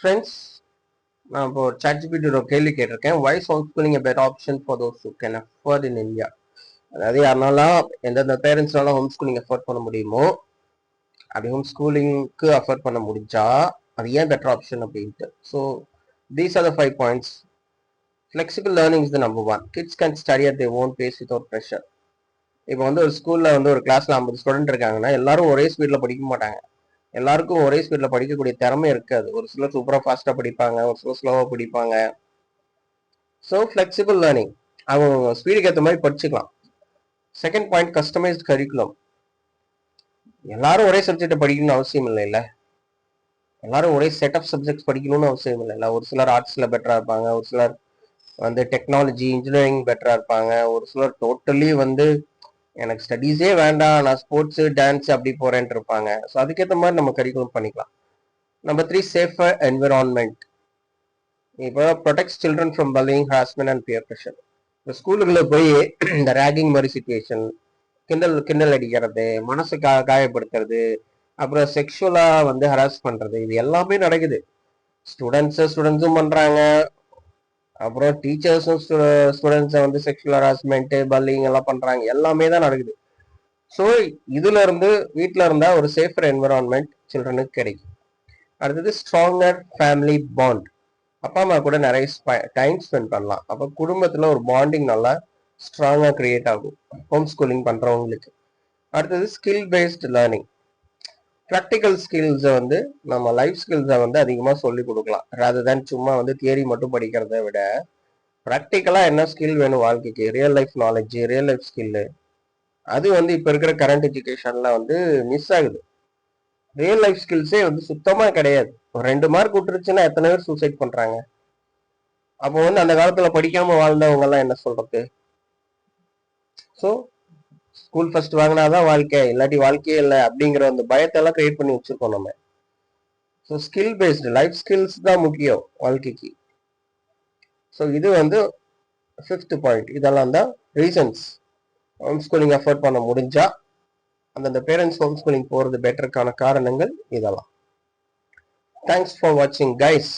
Friends, நான் இப்போ ChatGPT ஒரு கேள்வி கேட்டிருக்கேன். Why is homeschooling a better option for those who can afford in India? அதாவது யாருனாலாம் எந்தெந்த பேரண்ட்ஸ்னால ஹோம் ஸ்கூலிங் அஃபோர்ட் பண்ண முடியுமோ அப்படி ஹோம் ஸ்கூலிங்க்கு அஃபோர்ட் பண்ண முடிஞ்சா அது ஏன் பெட்டர் ஆப்ஷன் அப்படின்ட்டு. So these are the 5 points. Flexible learning is the number 1. Kids can study at their own pace without pressure. இப்போ வந்து ஒரு ஸ்கூல்ல வந்து ஒரு கிளாஸ்ல 50 ஸ்டூடெண்ட் இருக்காங்கன்னா எல்லாரும் ஒரே ஸ்பீட்ல படிக்க மாட்டாங்க. எல்லாருக்கும் ஒரே ஸ்பீட்ல படிக்கக்கூடிய திறமை இருக்காது. ஒரு சிலர் சூப்பரா ஃபாஸ்டா படிப்பாங்க, ஒரு சிலர் ஸ்லோவா படிப்பாங்க. ஸோ ஃபிளெக்சிபிள் லேர்னிங், அவங்க ஸ்பீடுக்கு ஏற்ற மாதிரி படிச்சுக்கலாம். Second point, customised curriculum. எல்லாரும் ஒரே சப்ஜெக்ட் படிக்கணும்னு அவசியம் இல்லைல்ல, எல்லாரும் ஒரே செட் ஆஃப் சப்ஜெக்ட்ஸ் படிக்கணும்னு அவசியம் இல்லைல்ல. ஒரு சிலர் ஆர்ட்ஸ்ல பெட்டரா இருப்பாங்க, ஒரு சிலர் வந்து டெக்னாலஜி இன்ஜினியரிங் பெட்டரா இருப்பாங்க, ஒரு சிலர் டோட்டலி வந்து எனக்கு ஸ்டடீஸே வேண்டாம், நான் ஸ்போர்ட்ஸ் டான்ஸ் அப்படி போறேன்ட்டு இருப்பாங்க. ஸோ அதுக்கேற்ற மாதிரி நம்ம கரிக்குலம் பண்ணிக்கலாம். Number 3, safer environment. இப்போ protects children from bullying, harassment and peer pressure. இப்போ ஸ்கூலுக்குள்ள போய் இந்த ரேகிங் மாதிரி சுச்சுவேஷன், கிண்டல் அடிக்கிறது, மனசு காயப்படுத்துறது, அப்புறம் செக்ஷுவலா வந்து ஹராஸ் பண்றது, இது எல்லாமே நடக்குது. ஸ்டூடெண்ட்ஸும் பண்றாங்க, அப்புறம் டீச்சர்ஸும் ஸ்டூடெண்ட்ஸை வந்து செக்ஷுவல் ஹராஸ்மெண்ட் பல்லிங் எல்லாம் பண்றாங்க, எல்லாமே தான் நடக்குது. ஸோ இதுல இருந்து வீட்டில் இருந்தா ஒரு சேஃபர் என்விரான்மெண்ட் சில்ட்ரனுக்கு கிடைக்கும். அடுத்தது ஸ்ட்ராங்கர் ஃபேமிலி பாண்ட். அப்பா அம்மா கூட நிறைய டைம் ஸ்பெண்ட் பண்ணலாம். அப்போ குடும்பத்துல ஒரு பாண்டிங் நல்லா ஸ்ட்ராங்கா கிரியேட் ஆகும் ஹோம் ஸ்கூலிங் பண்றவங்களுக்கு. அடுத்தது ஸ்கில் பேஸ்ட் லேர்னிங். ப்ராக்டிக்கல் ஸ்கில்ஸை வந்து நம்ம லைஃப் ஸ்கில்ஸை வந்து அதிகமாக சொல்லி கொடுக்கலாம். ரேதர் தேன் சும்மா வந்து தியரி மட்டும் படிக்கிறத விட ப்ராக்டிக்கலா என்ன ஸ்கில் வேணும் வாழ்க்கைக்கு, real life knowledge, real life skill, அது வந்து இப்போ இருக்கிற கரண்ட் எஜுகேஷன்ல வந்து மிஸ் ஆகுது. ரியல் லைஃப் ஸ்கில்ஸே வந்து சுத்தமா கிடையாது. ஒரு 2 மார்க் விட்டுருச்சுன்னா எத்தனை பேர் சூசைட் பண்றாங்க. அப்போ வந்து அந்த காலத்துல படிக்காம வாழ்ந்தவங்க எல்லாம் என்ன சொல்றது? ஸோ ஸ்கூல் ஃபர்ஸ்ட் வாங்கினாதான் வாழ்க்கை, இல்லாட்டி வாழ்க்கையே இல்லை அப்படிங்கிற அந்த பயத்தை எல்லாம் கிரியேட் பண்ணி வச்சிருக்கோம் நம்ம. So skill based life skills தான் முக்கியம் வாழ்க்கைக்கு. ஸோ இது வந்து 5th பாயிண்ட். இதெல்லாம் தான் ரீசன்ஸ் ஹோம் ஸ்கூலிங் அஃபோர்ட் பண்ண முடிஞ்சா அந்தந்த பேரண்ட்ஸ் ஹோம் ஸ்கூலிங் போறது பெட்டருக்கான காரணங்கள் இதெல்லாம். தேங்க்ஸ் ஃபார் வாட்சிங் கைஸ்.